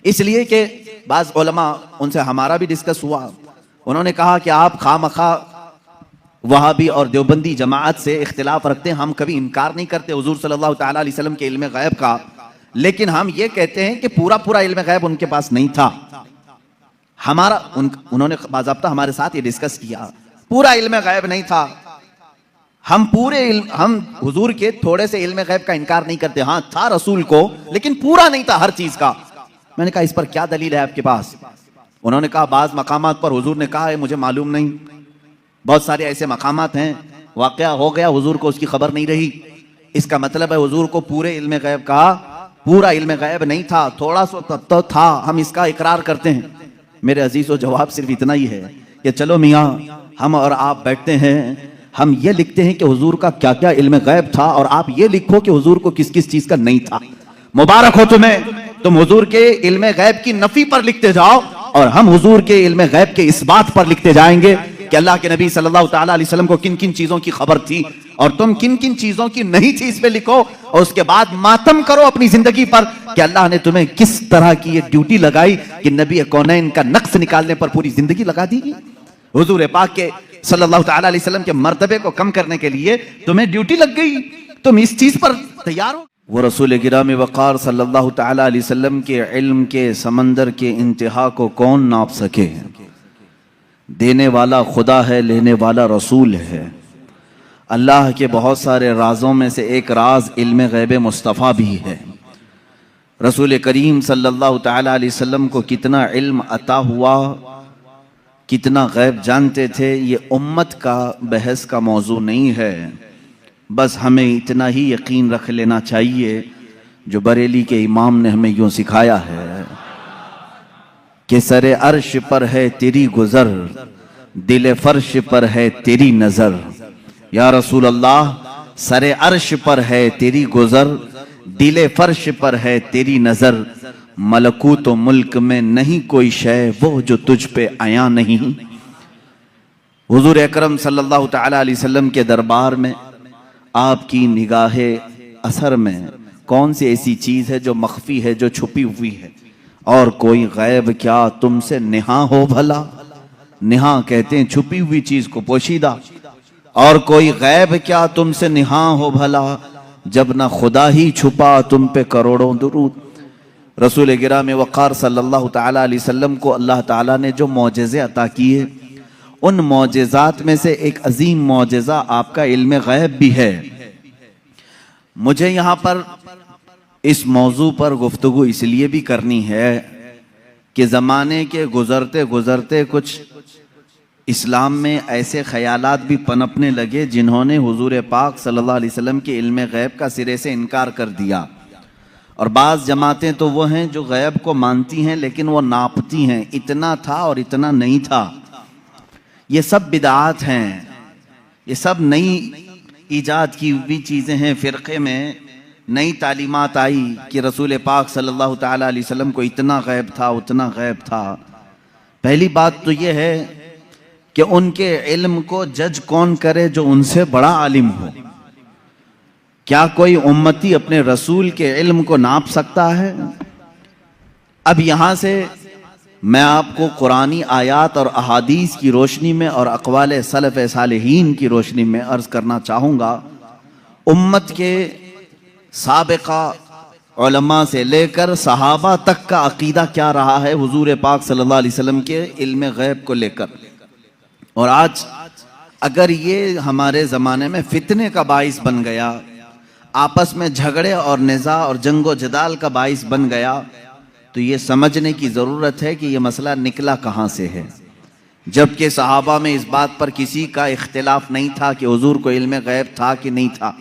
इसलिए कि बाज़ उलमा, उनसे हमारा भी डिस्कस हुआ, उन्होंने कहा कि आप खामखा वहाबी और देवबंदी जमात से इख्तिलाफ रखते हैं। हम कभी इनकार नहीं करते हुजूर सल्लल्लाहु तआला अलैहि वसल्लम के इल्म गैब का, लेकिन हम ये कहते हैं कि पूरा इल्म गैब उनके पास नहीं था। उन्होंने बाज़ाब्ता हमारे साथ ये डिस्कस किया, पूरा इल्म गैब नहीं था। हम हुजूर के थोड़े से इल्म गैब का इनकार नहीं करते, हाँ था रसूल को, लेकिन पूरा नहीं था हर चीज का। मैंने कहा इस पर क्या दलील है आपके पास? उन्होंने कहा बाज मकामात पर हुजूर ने कहा है मुझे मालूम नहीं, बहुत सारे ऐसे मकामात हैं वाकया हो गया हुजूर को उसकी खबर नहीं रही। इसका मतलब है हुजूर को पूरे इल्म गैब का, पूरा इल्म गैब नहीं था, थोड़ा सा तो था, हम इसका इकरार करते हैं। मेरे अजीजों, जवाब सिर्फ इतना ही है कि चलो मियाँ, हम और आप बैठते हैं, हम ये लिखते हैं कि हुजूर का क्या क्या इल्म गैब था, और आप ये लिखो कि हुजूर को किस किस चीज का नहीं था। मुबारक हो तुम्हें, तुम हुजूर के इल्म गैब की नफी पर लिखते जाओ और हम हुजूर के इल्म गैब के इस बात पर लिखते जाएंगे कि अल्लाह के नबी सल्लल्लाहु तआला अलैहि वसल्लम को किन किन चीजों की खबर थी और तुम किन किन चीजों की नहीं थी, इस पे लिखो। और उसके बाद मातम करो अपनी जिंदगी पर कि अल्लाह ने तुम्हें किस तरह की ये ड्यूटी लगाई कि नबी कौनैन का नक्श निकालने पर पूरी जिंदगी लगा दी। हुजूर पाक के सल्लल्लाहु तआला अलैहि वसल्लम के मर्तबे को कम करने के लिए तुम्हें ड्यूटी लग गई, तुम इस चीज पर तैयार हो। वो रसूल गिरामी वक़ार सल्लल्लाहु तआला अलैहि वसल्लम के इल्म के समंदर के इंतहा को कौन नाप सके? देने वाला खुदा है, लेने वाला रसूल है। अल्लाह के बहुत सारे राजों में से एक राज इल्म गैब मुस्तफ़ा भी है। रसूल करीम सल्लल्लाहु तआला अलैहि वसल्लम को कितना इल्म अता हुआ, कितना गैब जानते थे, ये उम्मत का बहस का मौजू नहीं है। बस हमें इतना ही यकीन रख लेना चाहिए जो बरेली के इमाम ने हमें यूं सिखाया है कि सरे अर्श पर है तेरी गुजर, दिल फर्श पर है तेरी नजर। या रसूल अल्लाह, सरे अर्श पर है तेरी गुजर, दिल फर्श पर है तेरी नजर। मलकूत व मुल्क में नहीं कोई शय वो जो तुझ पे आया नहीं। हुजूर अकरम सल्लल्लाहु तआला अलैहि वसल्लम के दरबार में आपकी निगाहे असर में कौन सी ऐसी चीज है जो मख्फी है, जो छुपी हुई है? और कोई गैब क्या तुमसे निहा हो भला? निहा कहते हैं छुपी हुई चीज को, पोशीदा। और कोई गैब क्या तुमसे निहा हो भला, जब ना खुदा ही छुपा तुम पे करोड़ों दुरूद। रसूल गिरामी वक़ार सल्लल्लाहु तआला अलैहि वसल्लम को अल्लाह ताला ने जो मौजज़े अता किए, उन मौजज़ात में से एक अजीम मौजज़ा आपका इल्म गैब भी है। मुझे यहाँ पर इस मौजू पर गुफ्तगू इसलिए भी करनी है कि ज़माने के गुज़रते गुज़रते कुछ इस्लाम में ऐसे ख्यालात भी पनपने लगे जिन्होंने हुजूर पाक सल्लल्लाहु अलैहि वसल्लम के इल्म गैब का सिरे से इनकार कर दिया। और बाज़ जमातें तो वो हैं जो गैब को मानती हैं लेकिन वो नापती हैं, इतना था और इतना नहीं था। ये सब बिदात हैं, ये सब नई ईजाद की हुई चीज़ें हैं। फ़िरक़े में नई तालीमात आई कि रसूल पाक सल्लल्लाहु तआला अलैहि वसल्लम को इतना गैब था, उतना गैब था। पहली बात तो ये है कि उनके इल्म को जज कौन करे जो उनसे बड़ा आलिम हो। क्या कोई उम्मती अपने रसूल के इल्म को नाप सकता है? अब यहाँ से मैं आपको कुरानी आयात और अहादीस की रोशनी में और अक़वाल सलफ़ सालिहीन की रोशनी में अर्ज़ करना चाहूँगा, उम्मत के साबिक़ा उलमा से लेकर सहाबा तक का अक़ीदा क्या रहा है हुजूर पाक सल्लल्लाहु अलैहि वसल्लम के इल्म गैब को लेकर। और आज अगर ये हमारे ज़माने में फितने का बाइस बन गया, आपस में झगड़े और निज़ा और जंगो जदाल का बाइस बन गया, तो ये समझने की ज़रूरत है कि ये मसला निकला कहाँ से है। जबकि सहाबा में इस बात पर किसी का इख्तिलाफ नहीं था कि हुजूर को इल्म गैब था कि नहीं था।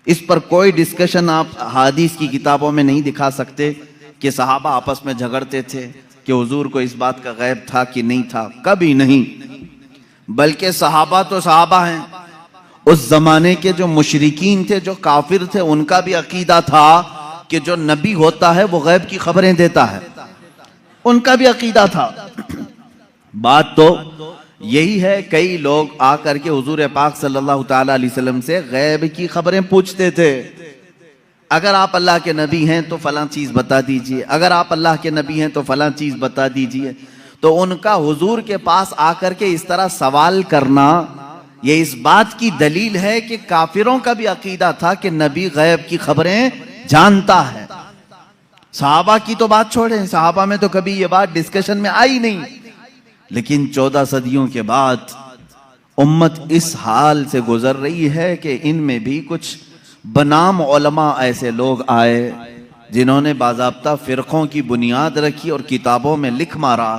इस पर कोई डिस्कशन आप हदीस की किताबों में नहीं दिखा सकते कि सहाबा आपस में झगड़ते थे कि हुजूर को इस बात का गैब था कि नहीं था, कभी नहीं। बल्कि सहाबा तो सहाबा हैं, उस जमाने के जो मुशरिकीन थे, जो काफिर थे, उनका भी अकीदा था कि जो नबी होता है वो गैब की खबरें देता है, उनका भी अकीदा था। बात तो यही है, कई लोग आकर के हुजूर पाक सल्लल्लाहु तआला अलैहि वसल्लम से गैब की खबरें पूछते थे। अगर आप अल्लाह के नबी हैं तो फलां चीज बता दीजिए, अगर आप अल्लाह के नबी हैं तो फलां चीज बता दीजिए। तो उनका हुजूर के पास आकर के इस तरह सवाल करना, ये इस बात की दलील है कि काफिरों का भी अकीदा था कि नबी गैब की खबरें जानता है। सहाबा की तो बात छोड़ें, सहाबा में तो कभी ये बात डिस्कशन में आई नहीं, लेकिन 14 सदियों के बाद उम्मत इस हाल से गुजर रही है कि इनमें भी कुछ बनाम उलमा ऐसे लोग आए जिन्होंने बाज़ाब्ता फ़िरक़ों की बुनियाद रखी और किताबों में लिख मारा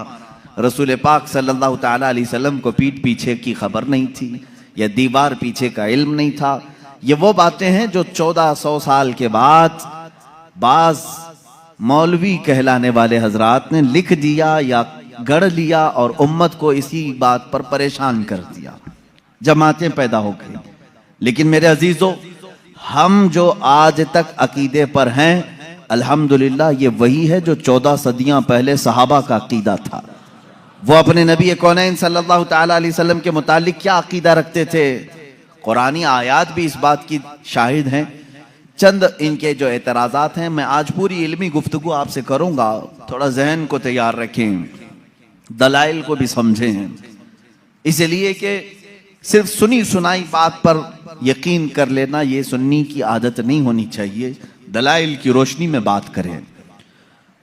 रसूल पाक सल्लल्लाहु ताला अलैहि वसल्लम को पीठ पीछे की खबर नहीं थी या दीवार पीछे का इल्म नहीं था। ये वो बातें हैं जो 1400 साल के बाद बाज मौलवी कहलाने वाले हजरात ने लिख दिया या गढ़ लिया और उम्मत को इसी बात पर परेशान कर दिया, जमातें पैदा हो गई। लेकिन मेरे अजीजों, हम जो आज तक अकीदे पर हैं, अल्हम्दुलिल्लाह ये वही है जो 14 सदियां पहले सहाबा का अकीदा था। वो अपने नबी कौनैन सल्लल्लाहु ताला अलैहि वसल्लम के मुतालिक क्या अकीदा रखते थे, कुरानी आयात भी इस बात की शाहिद हैं। चंद इनके जो एतराज़ात हैं, मैं आज पूरी इल्मी गुफ्तगू आपसे करूंगा, थोड़ा जहन को तैयार रखें, दलाइल को भी समझें, इसलिए कि सिर्फ सुनी सुनाई बात पर यकीन कर लेना ये सुन्नी की आदत नहीं होनी चाहिए। दलाइल की रोशनी में बात करें।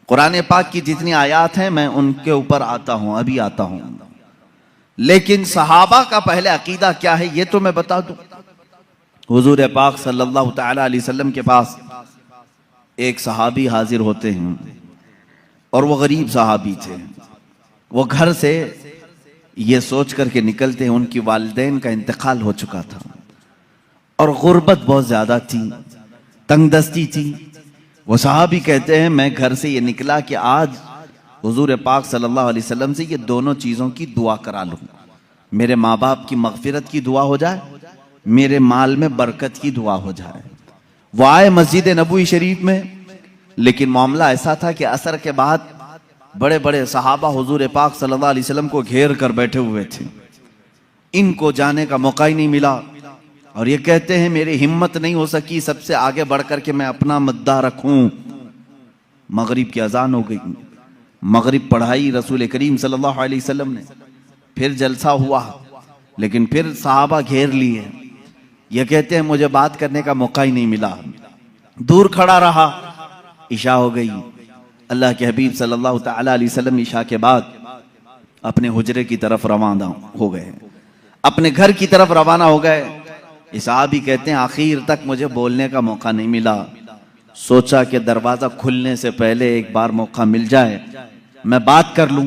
कुरान पाक की जितनी आयात हैं मैं उनके ऊपर आता हूं, अभी आता हूं, लेकिन सहाबा का पहले अकीदा क्या है ये तो मैं बता दूं। हुजूर पाक सल्लल्लाहु ताला अलैहि वसल्लम के पास एक सहाबी हाजिर होते हैं और वो गरीब सहाबी थे। वो घर से ये सोच करके निकलते हैं उनकी वालिदैन का इंतकाल हो चुका था और गुर्बत बहुत ज्यादा थी, तंगदस्ती थी। वो सहाबी कहते हैं मैं घर से ये निकला कि आज हुजूर पाक सल्लल्लाहु अलैहि वसल्लम से ये दोनों चीज़ों की दुआ करा लूँ, मेरे माँ बाप की मगफिरत की दुआ हो जाए, मेरे माल में बरकत की दुआ हो जाए। वो आए मस्जिद नबवी शरीफ में, लेकिन मामला ऐसा था कि असर के बाद बड़े बड़े सहाबा हुजूर पाक सल्लल्लाहु अलैहि वसल्लम को घेर कर बैठे हुए थे, इनको जाने का मौका ही नहीं मिला। और ये कहते हैं मेरी हिम्मत नहीं हो सकी सबसे आगे बढ़कर के मैं अपना मुद्दा रखूं। मगरिब की अजान हो गई, मगरिब पढ़ाई रसूल करीम सल्लल्लाहु अलैहि वसल्लम ने, फिर जलसा हुआ, लेकिन फिर सहाबा घेर लिए। ये कहते हैं मुझे बात करने का मौका ही नहीं मिला, दूर खड़ा रहा। इशा हो गई, अल्लाह के हबीब सल्लल्लाहु ताला अलैहि वसल्लम इशा के बाद अपने हुजरे की तरफ रवाना हो गए, अपने घर की तरफ रवाना हो गए। इस सहाबी कहते हैं आखिर तक मुझे बोलने का मौका नहीं मिला, सोचा कि दरवाजा खुलने से पहले एक बार मौका मिल जाए मैं बात कर लूं।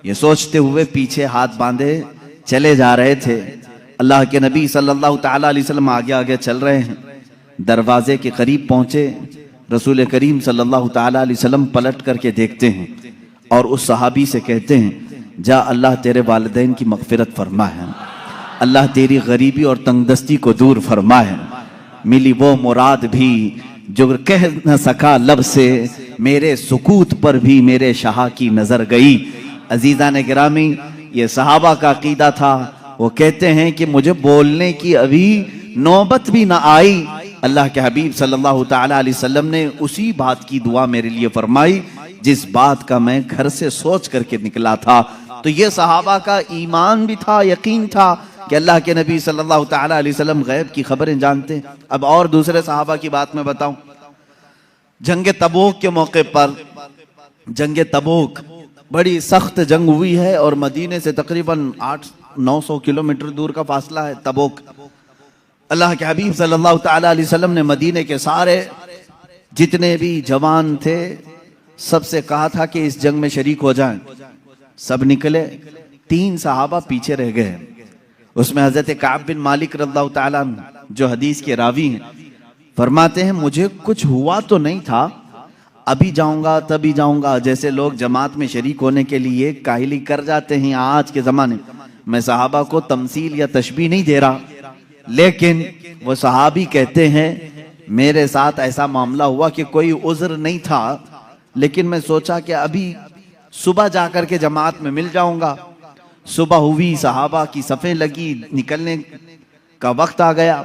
ये सोचते हुए पीछे हाथ बांधे चले जा रहे थे। अल्लाह के नबी सल्लल्लाहु ताला अलैहि वसल्लम आगे आगे चल रहे हैं, दरवाजे के करीब पहुंचे, रसूल करीम सल्लल्लाहु ताला अलैहि वसल्लम पलट करके देखते हैं और उस सहाबी से कहते हैं जा अल्लाह तेरे वालिदैन की मगफिरत फरमा है, अल्लाह तेरी गरीबी और तंगदस्ती को दूर फरमा है। मिली वो मुराद भी जो कह न सका लब से, मेरे सुकूत पर भी मेरे शाह की नजर गई। अजीजा ने गिरामी, ये सहाबा का अकीदा था। वो कहते हैं कि मुझे बोलने की अभी नौबत भी ना आई, अल्लाह के हबीब सल्लल्लाहु ताला अलैहि वसल्लम ने उसी बात की दुआ मेरे लिए फरमाई जिस बात का मैं घर से सोच करके निकला था। तो ये सहाबा का ईमान भी था, यकीन था कि अल्लाह के नबी सल्लल्लाहु ताला अलैहि वसल्लम गैब की खबरें जानते हैं। अब और दूसरे सहाबा की बात मैं बताऊं, जंग तबूक के मौके पर, जंग तबूक बड़ी सख्त जंग हुई है और मदीने से तकरीबन 800-900 किलोमीटर दूर का फासला है तबूक। अल्लाह के हबीब सल्लल्लाहु ताला अलैहि वसल्लम ने मदीने के सारे जितने भी जवान थे सबसे कहा था कि इस जंग में शरीक हो जाएं। सब निकले, 3 सहाबा पीछे रह गए। उसमें हजरत काब बिन मालिक रज़ियल्लाहु ताला अन्हु जो हदीस के रावी हैं, फरमाते हैं मुझे कुछ हुआ तो नहीं था, अभी जाऊंगा तभी जाऊंगा, जैसे लोग जमात में शरीक होने के लिए काहिली कर जाते हैं आज के जमाने। मैं सहाबा को तमसील या तशबीह नहीं दे रहा, लेकिन वो सहाबी कहते हैं मेरे साथ ऐसा मामला हुआ कि कोई उज़्र नहीं था, लेकिन मैं सोचा कि अभी सुबह जाकर के जमात में मिल जाऊंगा। सुबह हुई, सहाबा की सफ़ें लगी, निकलने का वक्त आ गया।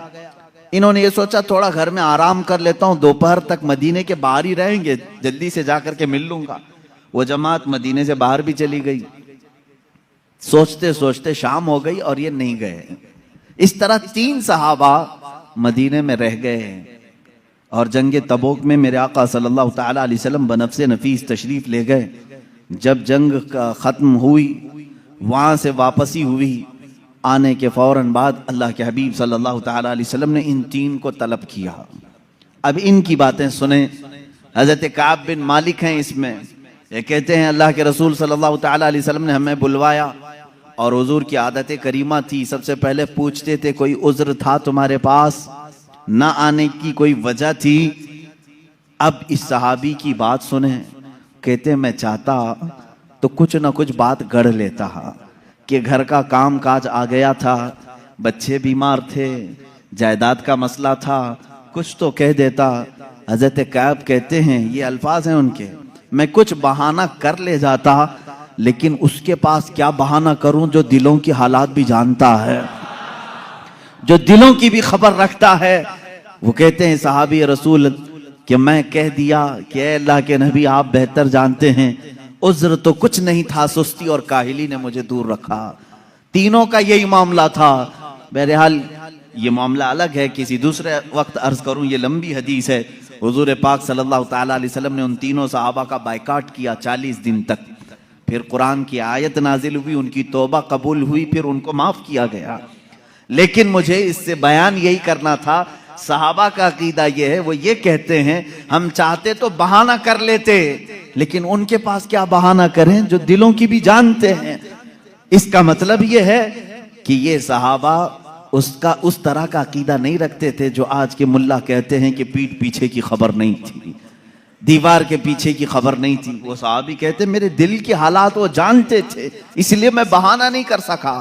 इन्होंने ये सोचा थोड़ा घर में आराम कर लेता हूं, दोपहर तक मदीने के बाहर ही रहेंगे, जल्दी से जाकर के मिल लूंगा। वो जमात मदीने से बाहर भी चली गई। सोचते सोचते शाम हो गई और ये नहीं गए। इस तरह 3 सहाबा मदीने में रह गए और जंग तबूक में मेरे आका सल्लल्लाहु ताला अलैहि वसल्लम बनफ्से नफीस तशरीफ ले गए। जब जंग खत्म हुई, वहां से वापसी हुई, आने के फौरन बाद अल्लाह के हबीब सल्लल्लाहु ताला अलैहि वसल्लम ने इन 3 को तलब किया। अब इनकी बातें सुने। हजरत काब बिन मालिक हैं इसमें। ये कहते हैं अल्लाह के रसूल सल्लल्लाहु ताला अलैहि वसल्लम ने हमें बुलवाया और हुजूर की आदत करीमा थी, सबसे पहले पूछते थे कोई उज्र था तुम्हारे पास, ना आने की कोई वजह थी। अब इस सहाबी की बात सुने। कहते मैं चाहता तो कुछ ना कुछ बात गढ़ लेता कि घर का काम काज आ गया था, बच्चे बीमार थे, जायदाद का मसला था, कुछ तो कह देता। हजरत कैब कहते हैं, ये अल्फाज हैं उनके, मैं कुछ बहाना कर ले जाता, लेकिन उसके पास क्या बहाना करूं जो दिलों की हालात भी जानता है, जो दिलों की भी खबर रखता है। वो कहते हैं सहाबी रसूल कि मैं कह दिया कि अल्लाह के नबी आप बेहतर जानते हैं, उज्र तो कुछ नहीं था, सुस्ती और काहिली ने मुझे दूर रखा। तीनों का यही मामला था। बहरहाल ये मामला अलग है, किसी दूसरे वक्त अर्ज करूं, ये लंबी हदीस है। हुजूर पाक सल्लल्लाहु ताला अलैहि वसल्लम ने उन तीनों सहाबा का बायकाट किया 40 दिन तक। फिर कुरान की आयत नाजिल हुई, उनकी तौबा कबूल हुई, फिर उनको माफ किया गया। लेकिन मुझे इससे बयान यही करना था, सहाबा का अकीदा ये है, वो ये कहते हैं हम चाहते तो बहाना कर लेते, लेकिन उनके पास क्या बहाना करें जो दिलों की भी जानते हैं। इसका मतलब ये है कि ये सहाबा उसका उस तरह का अकीदा नहीं रखते थे जो आज के मुल्ला कहते हैं कि पीठ पीछे की खबर नहीं थी, दीवार के पीछे की खबर नहीं थी। वो सहाबी कहते मेरे दिल के हालात वो जानते थे, इसलिए मैं बहाना नहीं कर सका।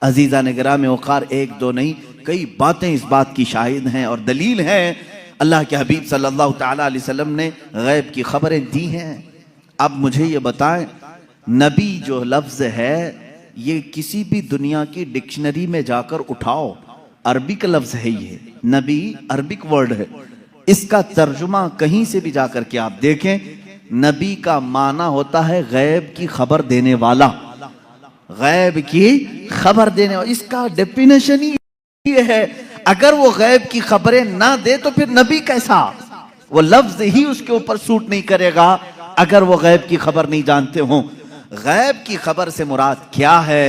अजीजा ने गिराम वक़ार, 1-2 नहीं, कई बातें इस बात की शाहिद हैं और दलील हैं। अल्लाह के हबीब सल्लल्लाहु ताला अलैहि वसल्लम ने गैब की खबरें दी हैं। अब मुझे ये बताएं, नबी जो लफ्ज है ये किसी भी दुनिया की डिक्शनरी में जाकर उठाओ, अरबिक लफ्ज है ये, नबी अरबिक वर्ड है। इसका तर्जुमा कहीं से भी जाकर के आप देखें, नबी का माना होता है गैब की खबर देने वाला, गैब की खबर देने वाला। इसका डेफिनेशन ही ये है, अगर वो गैब की खबरें ना दे तो फिर नबी कैसा? वो लफ्ज ही उसके ऊपर सूट नहीं करेगा अगर वो गैब की खबर नहीं जानते हो। गैब की खबर से मुराद क्या है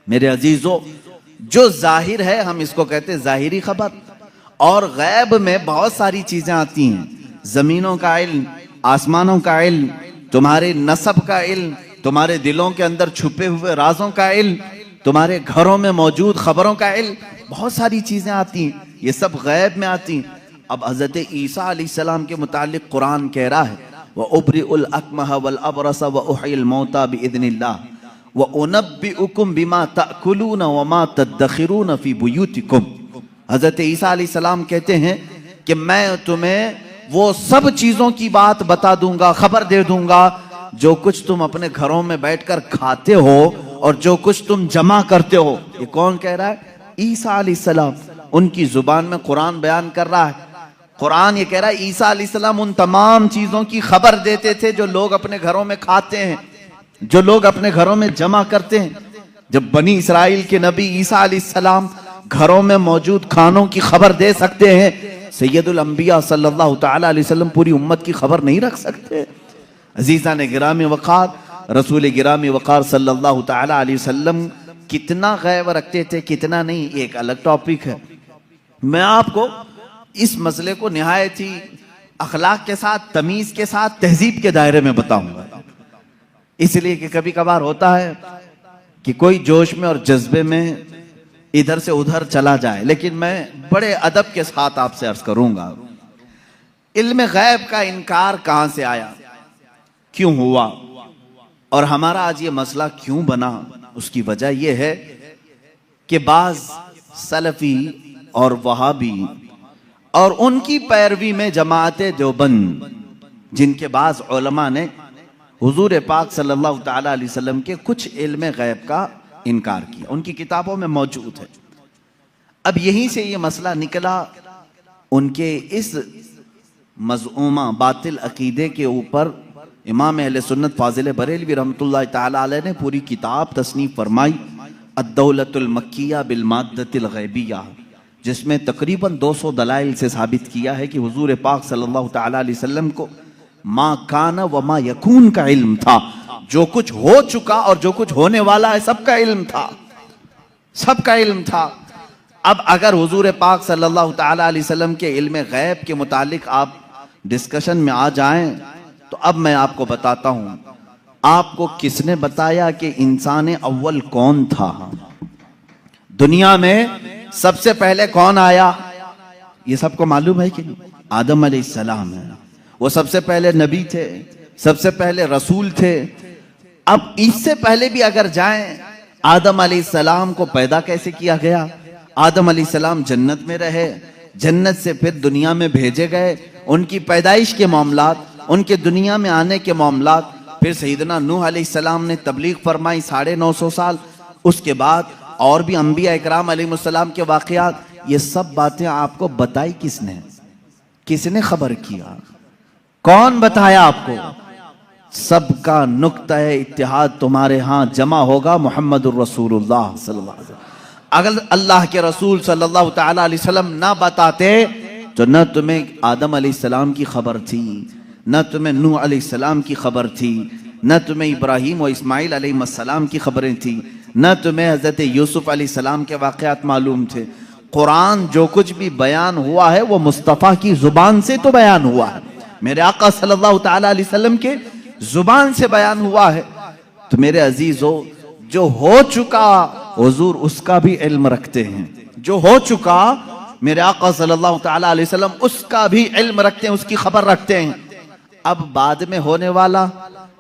मेरे अजीजों? जो जाहिर है हम इसको कहते हैं जाहिरी खबर, और गैब में बहुत सारी चीजें आती हैं। जमीनों का इल्म, आसमानों का इल्म, तुम्हारे नसब का इल्म, तुम्हारे दिलों के अंदर छुपे हुए राजों का इल्म, तुम्हारे घरों में मौजूद खबरों का इल्म, बहुत सारी चीजें आती हैं, ये सब गैब में आती हैं। अब हजरत ईसा अलैहिस्सलाम के मुतालिक कुरान कह रहा है, व उब्रिउल अकमह वल अबरस व उहिल मौता बिइज़्निल्लाह व उनब्बिउकुम बिमा ताकुलून व मा तदखिरून फी बुयूतिकुम। हजरत ईसा अलैहिस्सलाम कहते हैं कि मैं तुम्हें वो सब चीजों की बात बता दूंगा, खबर दे दूंगा जो कुछ तुम अपने घरों में बैठकर खाते हो और जो कुछ तुम जमा करते हो। ये कौन कह रहा है? ईसा अलैहिस्सलाम। उनकी जुबान में कुरान बयान कर रहा है। कुरान ये कह रहा है ईसा अलैहिस्सलाम उन तमाम चीजों की खबर देते थे जो लोग अपने घरों में खाते हैं, जो लोग अपने घरों में जमा करते हैं। जब बनी इसराइल के नबी ईसा अलैहिस्सलाम घरों में मौजूद खानों की खबर दे सकते हैं, सैयदुल अंबिया सल्लल्लाहु ताला अलैहि वसल्लम पूरी उम्मत की खबर नहीं रख सकते? अजीजा ने गिरामी वक़ार, रसूल गिरामी वक़ार सल्लल्लाहु ताला अलैहि वसल्लम कितना गैब रखते थे, कितना नहीं, एक अलग टॉपिक है। मैं आपको इस मसले को निहायत ही अखलाक के साथ, तमीज के साथ, तहजीब के दायरे में बताऊंगा। इसलिए कि कभी कभार होता है कि कोई जोश में और जज्बे में इधर से उधर चला जाए, लेकिन मैं बड़े अदब के साथ आपसे अर्ज करूंगा, इल्म गैब का इनकार कहां से आया, क्यों हुआ, और हमारा आज ये मसला क्यों बना। उसकी वजह यह है कि बाज सलफी और वहाबी और उनकी पैरवी में जमाअते देवबंद, जिनके बाज उलमा ने हुजूर पाक सल्लल्लाहु ताला अलैहि वसल्लम के कुछ इल्म गैब का इनकार किया, उनकी किताबों में मौजूद है। अब यहीं से ये मसला निकला, उनके इस मज़ऊमा बातिल अकीदे के ऊपर इमाम अहले सुन्नत फाजिल बरेलवी रहमतुल्लाह ताला अलैह ने पूरी किताब तसनीफ फरमाई, अद्दौलतुल मक्किया बिल माद्दतिल गैबिया, जिसमें तकरीबन 200 दलाइल से साबित किया है कि हुजूर पाक सल्लल्लाहु ताला अलैहि वसल्लम को मा काना व मा यकून का इल्म था। जो कुछ हो चुका और जो कुछ होने वाला है सबका इल्म था, सबका इल्म था। अब अगर हुजूर पाक सल्लल्लाहु ताला अलैहि वसल्लम के इल्म गैब के मुतालिक आप डिस्कशन में आ जाएं, तो अब मैं आपको बताता हूं, आपको किसने बताया कि इंसान अव्वल कौन था? दुनिया में सबसे पहले कौन आया? ये सबको मालूम है कि नहीं? आदम अलैहिस्सलाम है। वो सबसे पहले नबी थे, सबसे पहले रसूल थे। अब इससे पहले भी अगर जाएं, आदम अलैहिस्सलाम को पैदा कैसे किया गया? आदम अलैहिस्सलाम जन्नत में रहे, जन्नत से फिर दुनिया में भेजे गए। उनकी पैदाइश के मामलात, उनके दुनिया में आने के मामलात, फिर सैयदना नूह अलैहिस्सलाम ने तबलीग फरमाई 950 साल। उसके बाद और भी अंबिया इकराम अलैहिस्सलाम के वाक़यात, ये सब बातें आपको बताई किसने? किसने खबर किया? कौन बताया आपको? सबका नुक्ता इत्तिहाद तुम्हारे यहाँ जमा होगा मुहम्मदुर रसूलुल्लाह सल्लल्लाहु अलैहि वसल्लम। अगर अल्लाह के रसूल सल्लल्लाहु ताला अलैहि वसल्लम ना बताते तो न तुम्हें आदम अलैहिस्सलाम की खबर थी, न तुम्हें नूह अलैहिस्सलाम की खबर थी, न तुम्हें इब्राहीम और इस्माइल अलैहिस्सलाम की खबरें थी, न तुम्हें हज़रत यूसुफ अलैहिस्सलाम के वाक़यात मालूम थे। कुरान जो कुछ भी बयान हुआ है वो मुस्तफ़ा की ज़ुबान से तो बयान हुआ है, मेरे आका सल्लल्लाहु ताला अलैहि वसल्लम के ज़ुबान से बयान हुआ है। तो मेरे अजीज़ों, जो हो चुका हुजूर उसका भी इल्म रखते हैं, जो हो चुका मेरे आका सल्लल्लाहु ताला अलैहि वसल्लम उसका भी इल्म रखते हैं, उसकी खबर रखते हैं। अब बाद में होने वाला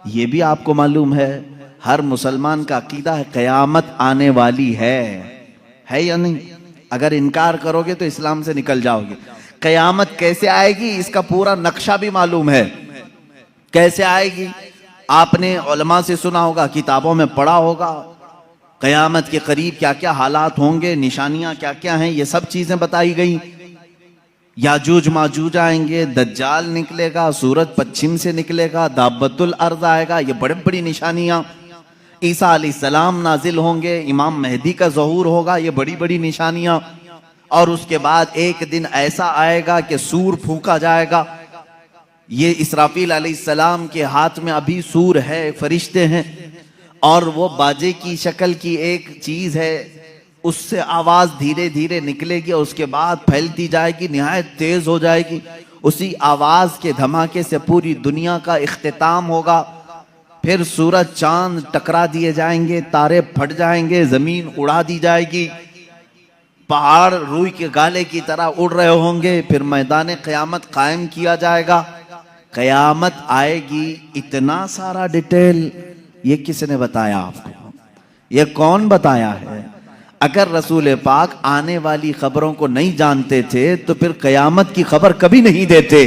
ये भी आपको मालूम है, हर मुसलमान का अकीदा है क़यामत आने वाली है या नहीं? अगर इनकार करोगे तो इस्लाम से निकल जाओगे। क़यामत कैसे आएगी इसका पूरा नक्शा भी मालूम है, कैसे आएगी आपने उलमा से सुना होगा, किताबों में पढ़ा होगा। क़यामत के करीब क्या क्या हालात होंगे, निशानियां क्या क्या हैं, ये सब चीजें बताई गई। याजूज माजूज आएंगे, दज्जाल निकलेगा, सूरज पश्चिम से निकलेगा, दाबतुल अर्ज आएगा, ये बड़ी बड़ी निशानियां। ईसा अलैहिस्सलाम नाजिल होंगे, इमाम मेहदी का ज़हूर होगा, ये बड़ी बड़ी निशानियां। और उसके बाद एक दिन ऐसा आएगा कि सूर फूंका जाएगा। ये इसराफील अलैहिस्सलाम के हाथ में अभी सूर है, फरिश्ते हैं, और वो बाजे की शक्ल की एक चीज है, उससे आवाज धीरे धीरे निकलेगी और उसके बाद फैलती जाएगी, निहायत तेज हो जाएगी। उसी आवाज के धमाके से पूरी दुनिया का इख्तिताम होगा। फिर सूरज चांद टकरा दिए जाएंगे, तारे फट जाएंगे, जमीन उड़ा दी जाएगी, पहाड़ रूई के गाले की तरह उड़ रहे होंगे। फिर मैदान क़यामत कायम किया जाएगा, क़यामत आएगी। इतना सारा डिटेल ये किसने बताया आपको? ये कौन बताया है? अगर रसूल पाक आने वाली खबरों को नहीं जानते थे तो फिर क़यामत की खबर कभी नहीं देते।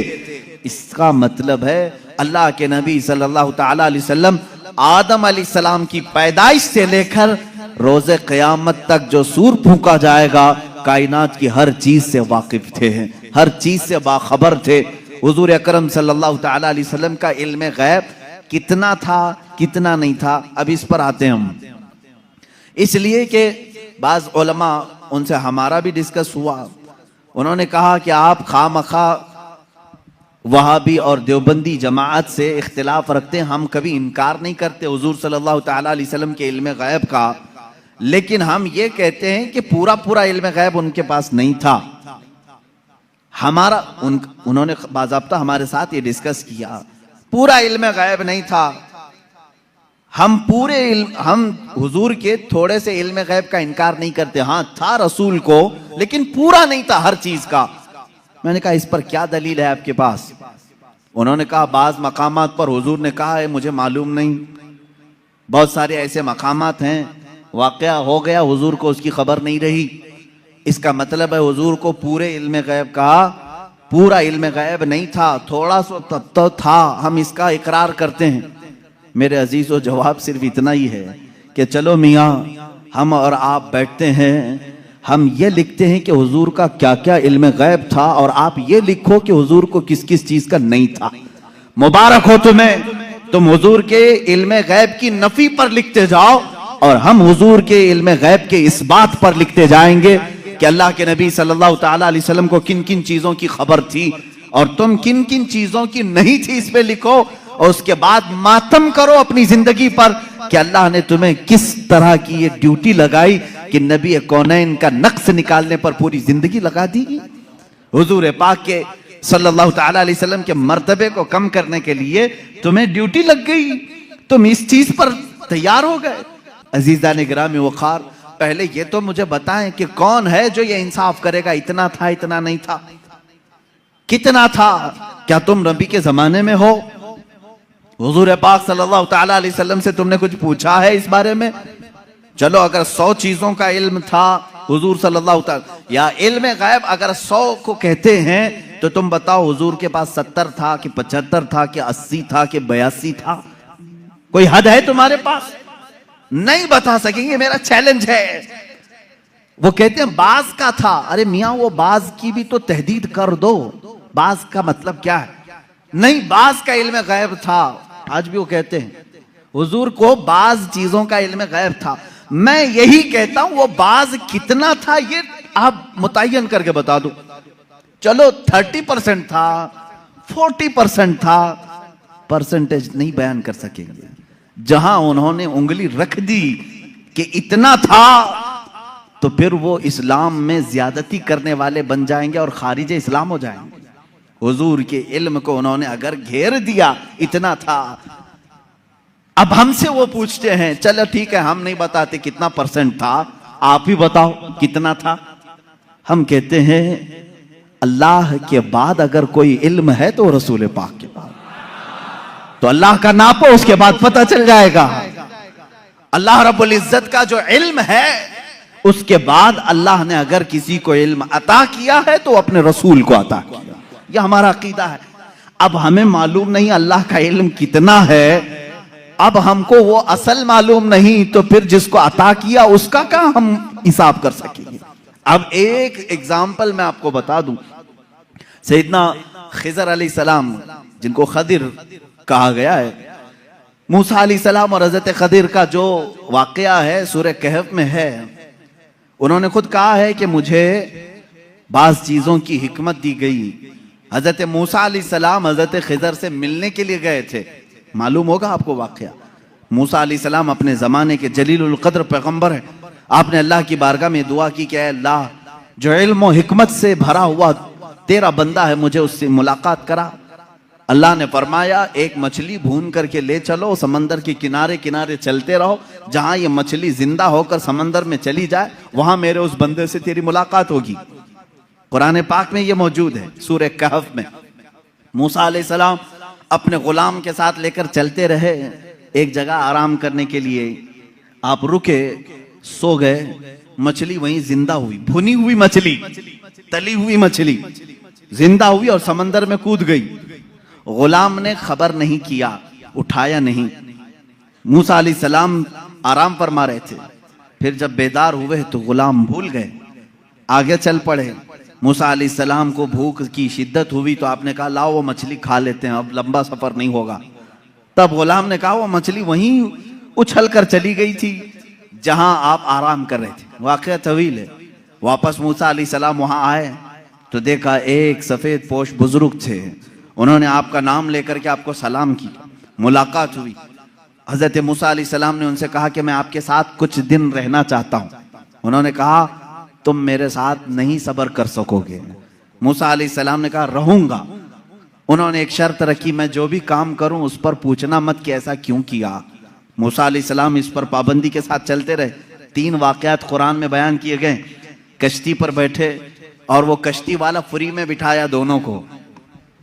इसका मतलब है अल्लाह के नबी सल्लल्लाहु ताला अलैहि वसल्लम आदम अलैहिस्सलाम की पैदाइश से लेकर रोज़े क़यामत तक जो सूर फूंका जाएगा, कायनात की हर चीज से वाकिफ थे, हर चीज से बाखबर थे। हुजूर अकरम सल्लल्लाहु ताला अलैहि वसल्लम का इल्म गैब कितना था, कितना नहीं था, अब इस पर आते हैं हम। इसलिए कि बाज़ उलमा, उनसे हमारा भी डिस्कस हुआ, उन्होंने कहा कि आप खामखा वहाबी और देवबंदी जमात से इख्तिलाफ रखते हैं। हम कभी इनकार नहीं करते हुजूर सल्लल्लाहु ताला अलैहि वसल्लम के इल्म गैब का, लेकिन हम ये कहते हैं कि पूरा पूरा इल्म गैब उनके पास नहीं था। हमारा उन्होंने बाज़ाब्ता हमारे साथ ये डिस्कस किया, पूरा इल्म गैब नहीं था। हम हुजूर के थोड़े से इल्म गैब का इनकार नहीं करते, हाँ था रसूल को, लेकिन पूरा नहीं था हर चीज का। मैंने कहा इस पर क्या दलील है आपके पास? उन्होंने कहा बाज मकामात पर हुजूर ने कहा है मुझे मालूम नहीं। बहुत सारे ऐसे मकामात हैं वाक़या हो गया, हुजूर को उसकी खबर नहीं रही। इसका मतलब है हुजूर को पूरे इल्म गैब का पूरा इल्म गैब नहीं था, थोड़ा सा तो था, हम इसका इकरार करते हैं। मेरे अजीज़ों, जवाब सिर्फ इतना ही है कि चलो मियाँ, हम और आप बैठते हैं, हम ये लिखते हैं कि हुजूर का क्या क्या इल्म गैब था, और आप ये लिखो कि हुजूर को किस किस चीज का नहीं था। मुबारक हो तुम्हें, तुम हुजूर के इल्म गैब की नफी पर लिखते जाओ, और हम हुजूर के इल्म गैब के इस बात पर लिखते जाएंगे कि अल्लाह के नबी सल्लल्लाहु ताला अलैहि वसल्लम को किन किन चीजों की खबर थी और तुम किन किन चीजों की नहीं थी, इस पे लिखो। और उसके बाद मातम करो अपनी जिंदगी पर कि अल्लाह ने तुम्हें किस तरह की ये ड्यूटी लगाई कि नबी कौनैन का नक्श निकालने पर पूरी जिंदगी लगा दी। हुजूर पाक के सल्लल्लाहु ताला अलैहि वसल्लम के मर्तबे को कम करने के लिए तुम्हें ड्यूटी लग गई, तुम इस चीज पर तैयार हो गए। अजीजान गिरामी वक़ार, पहले ये तो मुझे बताएं कि कौन है जो ये इंसाफ करेगा, इतना था इतना नहीं था, कितना था? क्या तुम नबी के जमाने में हो? हुजूर पाक सल्लल्लाहु ताला अलैहि वसल्लम से तुमने कुछ पूछा है इस बारे में? चलो, अगर 100 चीजों का इल्म था हुजूर सल्लल्लाहु ताला, या इल्म गैब अगर 100 को कहते हैं तो तुम बताओ हुजूर के पास 70 था कि 75 था कि 80 था कि 82 था? कोई हद है तुम्हारे पास? नहीं बता सकेंगे, मेरा चैलेंज है। वो कहते हैं बाज का था। अरे मियां, वो बाज की भी तो तहदीद कर दो, बाज का मतलब क्या है? नहीं, बाज का इल्म गैब था। आज भी वो कहते हैं हुजूर को बाज चीजों का इल्म गैब था। मैं यही कहता हूं वो बाज कितना था ये आप मुतय्यन करके बता दो। चलो 30% था, 40% था, परसेंटेज नहीं बयान कर सकेंगे। जहां उन्होंने उंगली रख दी कि इतना था, तो फिर वो इस्लाम में ज्यादती करने वाले बन जाएंगे और खारिज इस्लाम हो जाएंगे। हुजूर के इल्म को उन्होंने अगर घेर दिया इतना था। अब हमसे वो पूछते हैं, चलो ठीक है हम नहीं बताते कितना परसेंट था, आप ही बताओ कितना था। हम कहते हैं अल्लाह के बाद अगर कोई इल्म है तो रसूल पाक के बाद, तो अल्लाह का नापो, उसके बाद पता चल जाएगा। अल्लाह रब्बुल इज्जत का जो इल्म है, उसके बाद अल्लाह ने अगर किसी को इल्म अता किया है तो अपने रसूल को अता किया। यह हमारा अकीदा है। अब हमें मालूम नहीं अल्लाह का इल्म कितना है, अब हमको वो असल मालूम नहीं, तो फिर जिसको अता किया उसका कहां हम हिसाब कर सकेंगे। अब एक एग्जाम्पल मैं आपको बता दूं। सैयदना खिजर अलैहिस्सलाम, जिनको खदिर कहा गया है, मूसा अलैहिस्सलाम और हजरत खदिर का जो वाकया है सूरह कहफ में है। उन्होंने खुद कहा है कि मुझे बाज चीजों की हिकमत दी गई। हजरत मूसा अलैहिस्सलाम हजरत खिजर से मिलने के लिए गए थे, मालूम होगा आपको वाकया। मूसा अलैहिस्सलाम अपने जमाने के जलीलुल कद्र पैगंबर है। आपने अल्लाह की बारगाह में दुआ की कि अल्लाह, जो इल्म और हिकमत से भरा हुआ तेरा बंदा है, मुझे उससे मुलाकात करा। अल्लाह ने फरमाया एक मछली भून करके ले चलो, समंदर के किनारे किनारे चलते रहो, जहां ये मछली जिंदा होकर समंदर में चली जाए वहां मेरे उस बंदे से तेरी मुलाकात होगी। कुरान पाक में ये मौजूद है सूरह कहफ में। मूसा अलैहिस्सलाम अपने गुलाम के साथ लेकर चलते रहे एक जगह आराम करने के लिए। आप रुके, सो गए, मछली वहीं जिंदा हुई, भुनी हुई मछली, तली हुई मछली जिंदा हुई और समंदर में कूद गई। गुलाम ने खबर नहीं किया, उठाया नहीं। मूसा अलैहिस्सलाम आराम फरमा रहे थे। फिर जब बेदार हुए तो गुलाम भूल गए, आगे चल पड़े। मूसा अलैहिस्सलाम को भूख की शिद्दत हुई तो आपने कहा लाओ वो मछली खा लेते हैं, अब लंबा सफर नहीं होगा। तब गुलाम ने कहा वो मछली वहीं उछल कर चली गई थी जहां आप आराम कर रहे थे। वाकया तवील है। वापस मूसा अलैहिस्सलाम वहां आए तो देखा एक सफेद पोश बुजुर्ग थे। उन्होंने आपका नाम लेकर के आपको सलाम किया, मुलाकात हुई। हजरत मूसा अलैहिस्सलाम ने उनसे कहा कि मैं आपके साथ कुछ दिन रहना चाहता हूं। उन्होंने कहा तुम मेरे साथ नहीं सब्र कर सकोगे। मूसा अलैहिस्सलाम ने कहा रहूंगा। उन्होंने एक शर्त रखी, मैं जो भी काम करूं उस पर पूछना मत कि ऐसा क्यों किया। मूसा अलैहिस्सलाम इस पर पाबंदी के साथ चलते रहे। 3 वाकयात कुरान में बयान किए गए। कश्ती पर बैठे और वो कश्ती वाला फ्री में बिठाया दोनों को,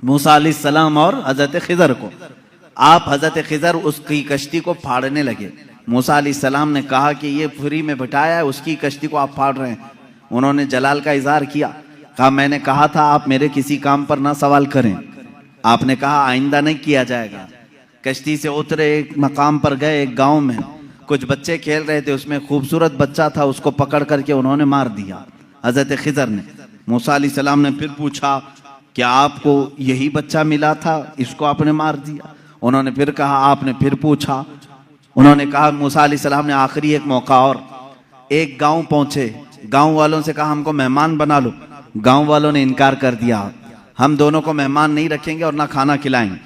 मूसा अलैहिस्सलाम और हजरत खिजर को। आप हजरत खिजर उसकी कश्ती को फाड़ने लगे। मूसा अलैहिस्सलाम ने कहा कि ये फ्री में बिठाया है, उसकी कश्ती को आप फाड़ रहे हैं। उन्होंने जलाल का इजहार किया, कहा मैंने कहा था आप मेरे किसी काम पर ना सवाल करें। आपने कहा आइंदा नहीं किया जाएगा। कश्ती से उतरे, एक मकाम पर गए, एक गांव में। कुछ बच्चे खेल रहे थे, उसमें खूबसूरत बच्चा था, उसको पकड़ करके उन्होंने मार दिया हजरत खिजर ने। मूसा अलैहिस्सलाम ने फिर पूछा क्या आपको यही बच्चा मिला था, इसको आपने मार दिया? उन्होंने फिर कहा, आपने फिर पूछा। उन्होंने कहा, मूसा अलैहिस्सलाम ने आखिरी एक मौका और, एक गांव पहुंचे, गांव वालों से कहा हमको मेहमान बना लो। गांव वालों ने इनकार कर दिया, हम दोनों को मेहमान नहीं रखेंगे और ना खाना खिलाएंगे।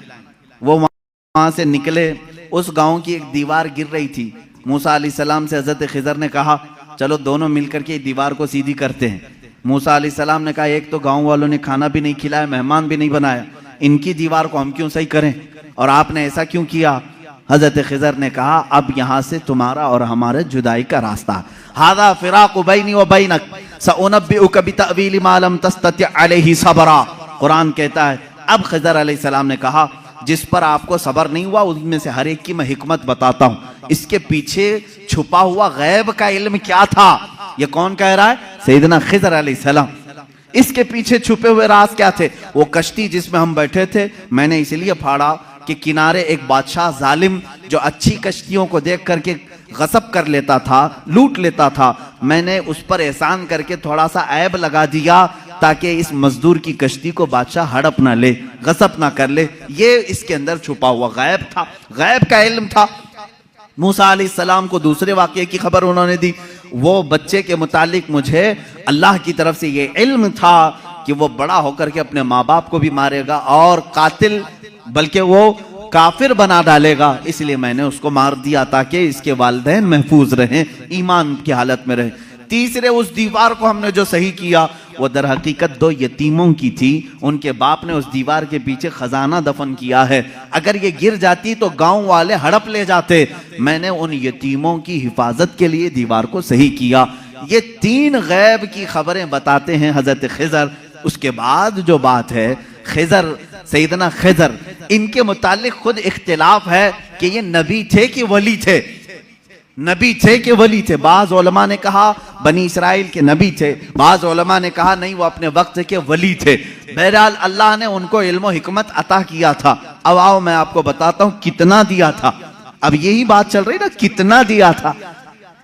वो वहां से निकले, उस गांव की एक दीवार गिर रही थी। मूसा अलैहिस्सलाम से हजरत खिजर ने कहा चलो दोनों मिलकर के दीवार को सीधी करते हैं। मूसा अलैहिस्सलाम ने कहा एक तो गांव वालों ने खाना भी नहीं खिलाया, मेहमान भी नहीं बनाया, इनकी दीवार को हम क्यों सही करें, और आपने ऐसा क्यों किया? हजरत खिजर ने कहा अब यहां से तुम्हारा और हमारे जुदाई का रास्ता, हादा फिराकु बैनी व बैनक सउनब्बिउका बितअवील मा लम तस्तति अलैहि सबरा। कुरान कहता है अब खिजर अलैहिस्सलाम ने कहा जिस पर आपको सबर नहीं हुआ उनमें से हर एक की मैं हिकमत बताता हूं। इसके पीछे छुपा हुआ गैब का इल्म क्या था? ये कौन कह रहा है? सैयदना खिजर अलैहिस्सलाम। इसके पीछे छुपे हुए राज क्या थे? वो कश्ती जिसमें हम बैठे थे, मैंने इसलिए फाड़ा कि किनारे एक बादशाह जालिम जो अच्छी कश्तियों को देख करके गसब कर लेता था, लूट लेता था, मैंने उस पर एहसान करके थोड़ा सा ऐब लगा दिया ताकि इस मजदूर की कश्ती को बादशाह हड़प ना ले, गसब ना कर ले। ये इसके अंदर छुपा हुआ गैब था, गैब का इल्म था। मूसा अलैहिस्सलाम को दूसरे वाक़ये की खबर उन्होंने दी। वो बच्चे के मुतालिक मुझे अल्लाह की तरफ से ये इल्म था कि वो बड़ा होकर के अपने माँ बाप को भी मारेगा और कातिल बल्कि वो काफिर बना डालेगा, इसलिए मैंने उसको मार दिया ताकि इसके वालिदैन महफूज रहें, ईमान की हालत में रहें। तीसरे, उस दीवार को हमने जो सही किया वो दर हकीकत दो यतीमों की थी, उनके बाप ने उस दीवार के पीछे खजाना दफन किया है, अगर ये गिर जाती तो गांव वाले हड़प ले जाते। मैंने उन यतीमों की हिफाजत के लिए दीवार को सही किया। ये तीन गैब की खबरें बताते हैं हजरत खिजर। उसके बाद जो बात है खिजर, सैयदना खिजर, इनके मुतालिक खुद इख्तिलाफ है कि ये नबी थे कि वली थे, नबी थे कि वली थे। बाज उलमा ने कहा बनी इसराइल के नबी थे, बाज उलमा ने कहा नहीं वो अपने वक्त के वली थे। बहरहाल अल्लाह ने उनको इल्म हिकमत अता किया था। अब आओ मैं आपको बताता हूं कितना दिया था। अब यही बात चल रही ना, कितना दिया था,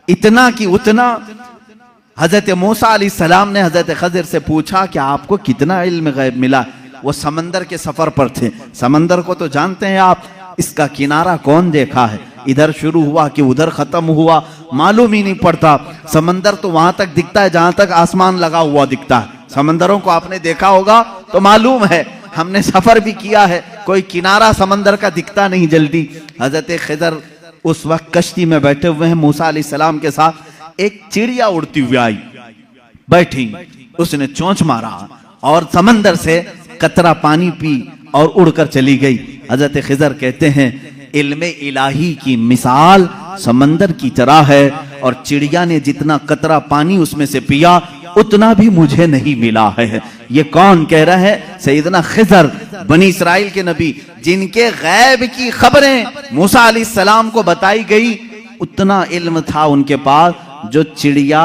इतना कि उतना। हजरत मूसा अलैहिस्सलाम ने हजरत खिजर से पूछा कि आपको कितना इल्म गैब मिला? वो समंदर के सफर पर थे। समंदर को तो जानते हैं आप, इसका किनारा कौन देखा है, इधर शुरू हुआ कि उधर खत्म हुआ मालूम ही नहीं पड़ता। समंदर तो वहां तक दिखता है जहां तक आसमान लगा हुआ दिखता है। समंदरों को आपने देखा होगा तो मालूम है, हमने सफर भी किया है, कोई किनारा समंदर का दिखता नहीं जल्दी। हजरत खिजर उस वक्त कश्ती में बैठे हुए हैं मूसा अलैहिस्सलाम के साथ। एक चिड़िया उड़ती हुई आई, बैठी, उसने चोंच मारा और समंदर से कतरा पानी पी और उड़कर चली गई। हजरत खिजर कहते हैं इल्मे इलाही की मिसाल समंदर की तरह है, और चिड़िया ने जितना कतरा पानी उसमें से पिया उतना भी मुझे नहीं मिला है। ये कौन कह रहा है? सैयदना खिजर, बनी इसराइल के नबी, जिनके गैब की खबरें मूसा अलैहिस्सलाम को बताई गई, उतना इल्म था उनके पास जो चिड़िया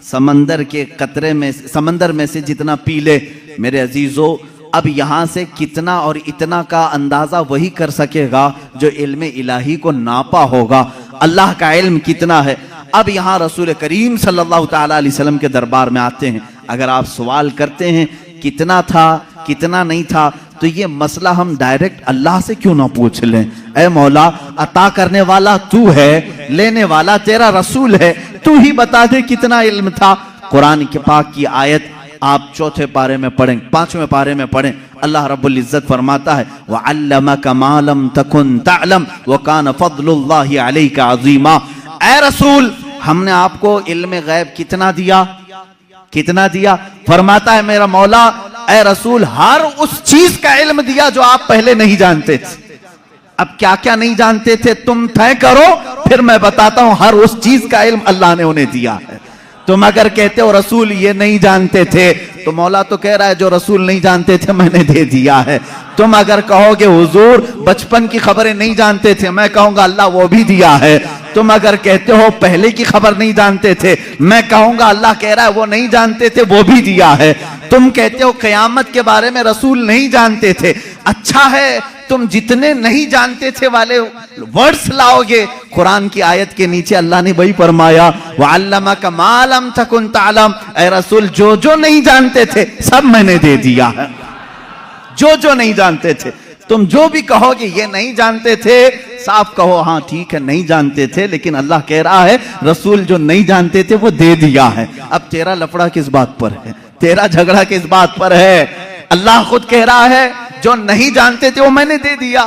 समंदर के कतरे में, समंदर में से जितना पी ले। मेरे अजीजों, अब यहां से कितना और इतना का अंदाजा वही कर सकेगा जो इल्म इलाही को नापा होगा। अल्लाह का इल्म कितना है। अब यहां रसूल करीम सल्लल्लाहु ताला अलैहि वसल्लम के दरबार में आते हैं। अगर आप सवाल करते हैं कितना था कितना नहीं था, तो ये मसला हम डायरेक्ट अल्लाह से क्यों ना पूछ लें? ऐ मौला, अता करने वाला तू है, लेने वाला तेरा रसूल है, तू ही बता दे कितना इल्म था। कुरान के पाक की आयत आप चौथे पारे में पढ़ें, पांचवें पारे में पढ़ें, अल्लाह रब्बुल इज्जत फरमाता है वअल्लमका मा लम तकुन तअलम व कान फज़लुल्लाहि अलैका अज़ीमा। ऐ रसूल, हमने आपको इल्म गैब कितना दिया, कितना दिया? फरमाता है मेरा मौला, ऐ रसूल, हर उस चीज का इल्म दिया जो आप पहले नहीं जानते थे। अब क्या क्या नहीं जानते थे तुम तय करो, फिर मैं बताता हूं। हर उस चीज का इल्म अल्लाह ने उन्हें दिया है। तुम अगर कहते हो रसूल ये नहीं जानते थे, तो मौला तो कह रहा है जो रसूल नहीं जानते थे मैंने दे दिया है। तुम अगर कहोगे हुजूर बचपन की खबरें नहीं जानते थे, मैं कहूंगा अल्लाह वो भी दिया है। तुम अगर कहते हो पहले की खबर नहीं जानते थे, मैं कहूंगा अल्लाह कह रहा है वो नहीं जानते थे, वो भी दिया है। तुम कहते हो क़यामत के बारे में रसूल नहीं जानते थे, अच्छा है तुम जितने नहीं जानते थे वाले वर्ड्स लाओगे, कुरान की आयत के नीचे अल्लाह ने वही फरमाया वअल्लमका मा लम तकुन तअलम। ऐ रसूल, जो जो नहीं जानते थे सब मैंने दे दिया है। जो जो नहीं जानते थे, तुम जो भी कहोगे ये नहीं जानते थे, साफ कहो हाँ ठीक है नहीं जानते थे, लेकिन अल्लाह कह रहा है रसूल जो नहीं जानते थे वो दे दिया है। अब तेरा लफड़ा किस बात पर है, तेरा झगड़ा किस बात पर है? अल्लाह खुद कह रहा है जो नहीं जानते थे वो मैंने दे दिया।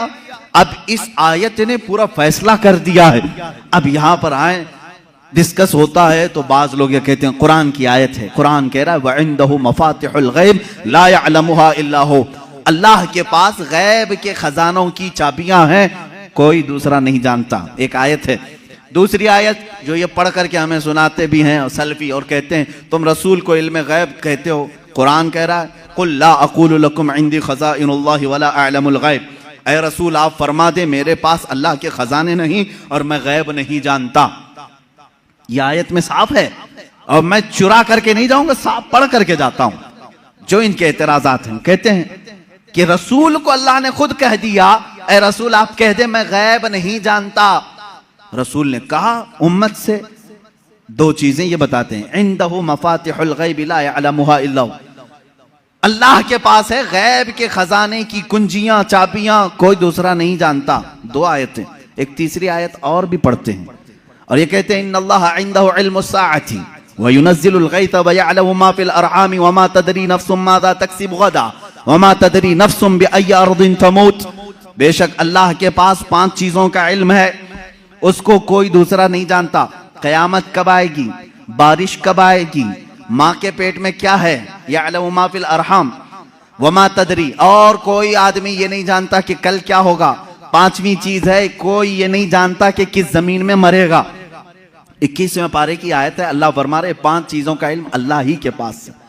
अब इस आयत ने पूरा फैसला कर दिया है। अब यहां पर आए, डिस्कस होता है तो बाज लोग ये कहते हैं कुरान की आयत है, कुरान कह रहा है वइंदहु मफातिहुल गैब ला यअलमुहा इल्ला हु, अल्लाह के पास गैब के खजानों की चाबियां हैं, कोई दूसरा नहीं जानता। एक आयत है। दूसरी आयत जो ये पढ़ करके हमें सुनाते भी हैं और सल्फी और कहते हैं तुम रसूल को इल्म गैब कहते हो, कुरान कह रहा है कुल ला अक़ूलु लकुम इंदी खज़ाइनुल्लाहि वला अअलमुल गैब, ऐ रसूल आप फरमा दे मेरे पास अल्लाह के खजाने नहीं और मैं गैब नहीं जानता। यह आयत में साफ है और मैं चुरा करके नहीं जाऊंगा, साफ पढ़ करके जाता हूं। जो इनके एतराजात हैं, कहते हैं कि रसूल को अल्लाह ने खुद कह दिया ऐ रसूल आप कह दे मैं गैब नहीं जानता। रसूल ने कहा उम्मत से दो चीजें ये बताते हैं, इंदहु मफातिहुल गैब ला यअलमुहा इल्ला हु, अल्लाह के पास है गैब के खजाने की कुंजियां चाबियां, कोई दूसरा नहीं जानता। दो आयतें, एक तीसरी आयत और भी पढ़ते हैं और ये कहते हैं इन्नल्लाह इंदहु इल्मुस्साअति व युनज़्ज़िलुल गैथ व यअलमु मा फिल अरहाम व मा तदरी नफ्सुम माज़ा तक्सिबु गदा व मा तदरी नफ्सुम बिअय्यि अर्दिन तमूत। बेशक अल्लाह के पास 5 चीजों का इल्म है, उसको कोई दूसरा नहीं जानता। कयामत कब आएगी, बारिश कब आएगी, माँ के पेट में क्या है, यअलमु मा फिल अरहाम व मा तदरी, और कोई आदमी ये नहीं जानता कि कल क्या होगा। 5वीं चीज है कोई ये नहीं जानता कि किस जमीन में मरेगा। 21वें पारे की आयत है, अल्लाह फरमा रहे 5 चीजों का इल्म अल्लाह ही के पास है।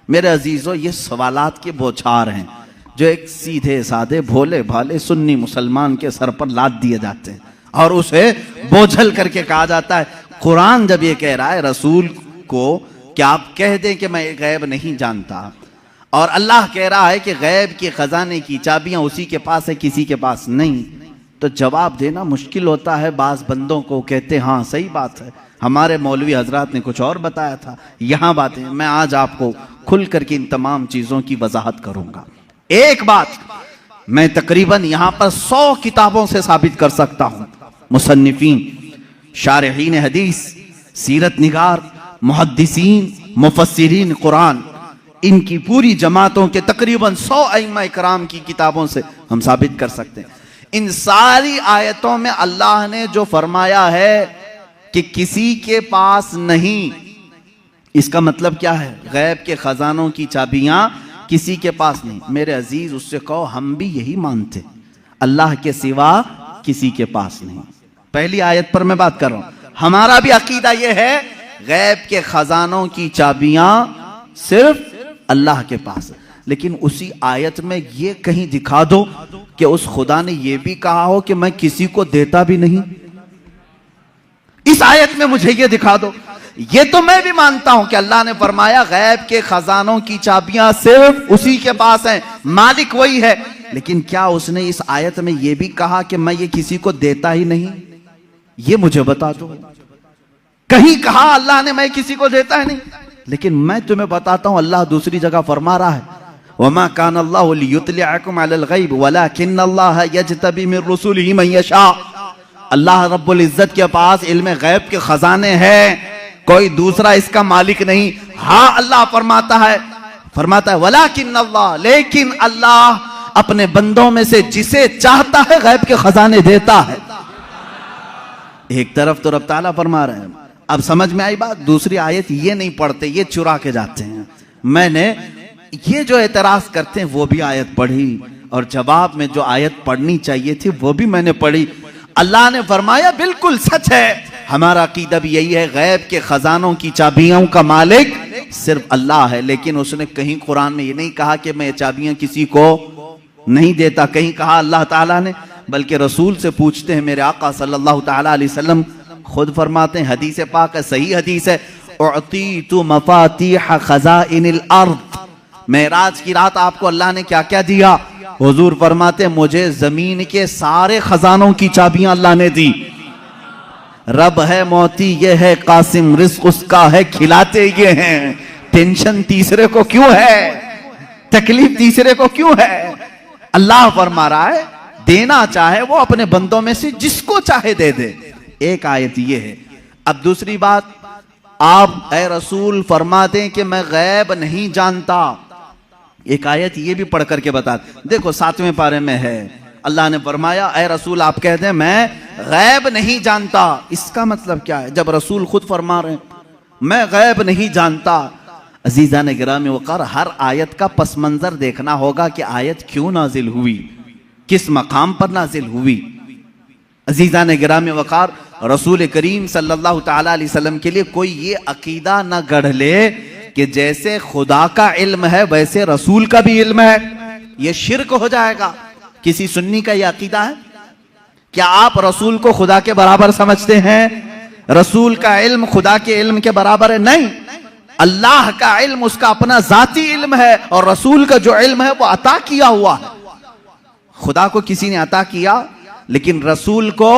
मेरे अजीजों, ये सवालात के बौछार हैं जो एक सीधे साधे भोले भाले सुन्नी मुसलमान के सर पर लाद दिए जाते हैं और उसे बोझल करके कहा जाता है। कुरान जब ये कह रहा है रसूल को कि आप कह दें कि मैं गैब नहीं जानता, और अल्लाह कह रहा है कि गैब के खजाने की चाबियां उसी के पास है किसी के पास नहीं, तो जवाब देना मुश्किल होता है। बाज बंदों को कहते हाँ सही बात है, हमारे मौलवी हजरात ने कुछ और बताया था, यहां बातें। मैं आज आपको खुल करके इन तमाम चीजों की वजाहत करूंगा। एक बात मैं तकरीबन यहां पर 100 किताबों से साबित कर सकता हूं। मुसन्निफीन, शारहीन हदीस, सीरत निगार, मुहद्दिसीन, मुफस्सिरीन कुरान, इनकी पूरी जमातों के तकरीबन 100 अइम्मा इकराम की किताबों से हम साबित कर सकते हैं। इन सारी आयतों में अल्लाह ने जो फरमाया है कि किसी के पास नहीं, इसका मतलब क्या है, गैब के खजानों की चाबियां किसी के पास नहीं। मेरे अजीज, उससे कहो हम भी यही मानते, अल्लाह के सिवा किसी के पास नहीं। पहली आयत पर मैं बात कर रहा हूं, हमारा भी अकीदा यह है गैब के खजानों की चाबियां सिर्फ अल्लाह के पास है। लेकिन उसी आयत में ये कहीं दिखा दो कि उस खुदा ने यह भी कहा हो कि मैं किसी को देता भी नहीं। इस आयत में मुझे ये दिखा दो। ये तो मैं भी मानता हूं कि अल्लाह ने फरमाया गैब के खजानों की चाबियां सिर्फ उसी के पास हैं, मालिक वही है। लेकिन क्या उसने इस आयत में यह भी कहा कि मैं ये किसी को देता ही नहीं? ये मुझे बता दो। कहीं कहा अल्लाह ने मैं किसी को देता ही नहीं? लेकिन मैं तुम्हें बताता हूं, अल्लाह दूसरी जगह फरमा रहा है वमा कान अल्लाहु लियुत्लिअकुम अलल गैब वलाकिन्नल्लाह यज्तबी मिन रुसुलिही मन यशा। अल्लाह रब्बुल इज्जत के पास इल्म गैब के खजाने हैं, कोई दूसरा इसका मालिक नहीं। हाँ, अल्लाह फरमाता है वलाकिन्नल्लाह, लेकिन अल्लाह अपने बंदों में से जिसे चाहता है गैब के खजाने देता है। एक तरफ तो रब ताला फरमा रहे हैं, अब समझ में आई बात। दूसरी आयत ये नहीं पढ़ते, ये चुरा के जाते हैं। मैंने ये जो एतराज करते हैं वो भी आयत पढ़ी और जवाब में जो आयत पढ़नी चाहिए थी वो भी मैंने पढ़ी। अल्लाह ने फरमाया बिल्कुल सच है, हमारा अकीदा भी यही है, गैब के खजानों की चाबियों का मालिक सिर्फ अल्लाह है। लेकिन उसने कहीं कुरान में ये नहीं कहा कि मैं ये चाबियां किसी को नहीं देता, कहीं कहा अल्लाह ताला ने, बल्कि रसूल से पूछते हैं। मेरे आका सल्लल्लाहु ताला अलैहि वसल्लम खुद फरमाते हैं, हदीस पाक है, सही हदीस है, उअतीतु मफातीह खज़ाइनिल अर्द। मेराज की रात आपको अल्लाह ने क्या क्या दिया? हुजूर फरमाते मुझे जमीन के सारे खजानों की चाबियां अल्लाह ने दी। रब है मोती ये है कासिम, रिस्क उसका है खिलाते ये हैं। टेंशन तीसरे को क्यों है, तकलीफ तीसरे को क्यों है? अल्लाह फरमा रहा है देना चाहे वो अपने बंदों में से जिसको चाहे दे दे। एक आयत ये है। अब दूसरी बात, आप ऐ रसूल फरमा दें कि मैं गैब नहीं जानता। एक आयत ये भी पढ़ करके बता, देखो 7वें पारे में है, अल्लाह ने फरमाया ऐ रसूल आप कह दें मैं गैब नहीं जानता। इसका मतलब क्या है? जब रसूल खुद फरमा रहे हैं मैं गैब नहीं जानता। अजीजा ने गिरामी वक़ार, हर आयत का पस मंजर देखना होगा कि आयत क्यों नाजिल हुई, किस मकाम पर नाजिल हुई। अजीजा ने गिरामी वक़ार, रसूल करीम सल्लल्लाहु ताला अलैहि वसल्लम के लिए कोई ये अकीदा न गढ़ ले कि जैसे खुदा का इल्म है वैसे रसूल का भी इल्म है, ये शिर्क हो जाएगा। किसी सुन्नी का ये अकीदा है? क्या आप रसूल को खुदा के बराबर समझते हैं? रसूल का इल्म खुदा के इल्म के बराबर है? नहीं, अल्लाह का इल्म उसका अपना जाती इल्म है और रसूल का जो इल्म है वो अता किया हुआ है। खुदा को किसी ने अता किया लेकिन रसूल को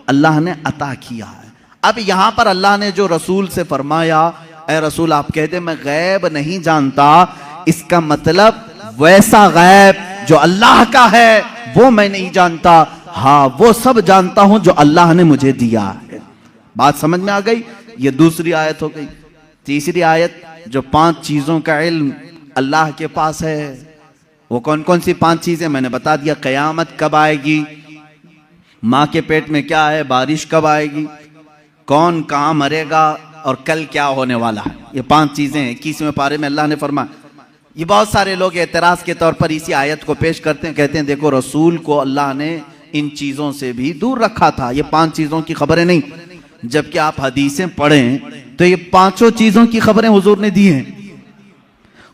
अल्लाह ने अता किया है। अब यहां पर अल्लाह ने जो रसूल से फरमाया ऐ रसूल आप कहते मैं गैब नहीं जानता, इसका मतलब वैसा गैब जो अल्लाह का है वो मैं नहीं जानता, हाँ वो सब जानता हूं जो अल्लाह ने मुझे दिया है। बात समझ में आ गई? ये दूसरी आयत हो गई। तीसरी आयत, जो 5 चीजों का इल्म अल्लाह के पास है, वो कौन कौन सी 5 चीजें मैंने बता दिया। कयामत कब आएगी, माँ के पेट में क्या है, बारिश कब आएगी, कौन कहाँ मरेगा और कल क्या होने वाला है। ये 5 चीजें हैं। 21वें पारे में अल्लाह ने फरमाया। ये बहुत सारे लोग एतराज के तौर पर इसी आयत को पेश करते हैं, कहते हैं देखो रसूल को अल्लाह ने इन चीजों से भी दूर रखा था, ये 5 चीजों की खबरें नहीं। जबकि आप हदीसें पढ़ें तो ये 5 चीजों की खबरें हुजूर ने दी हैं।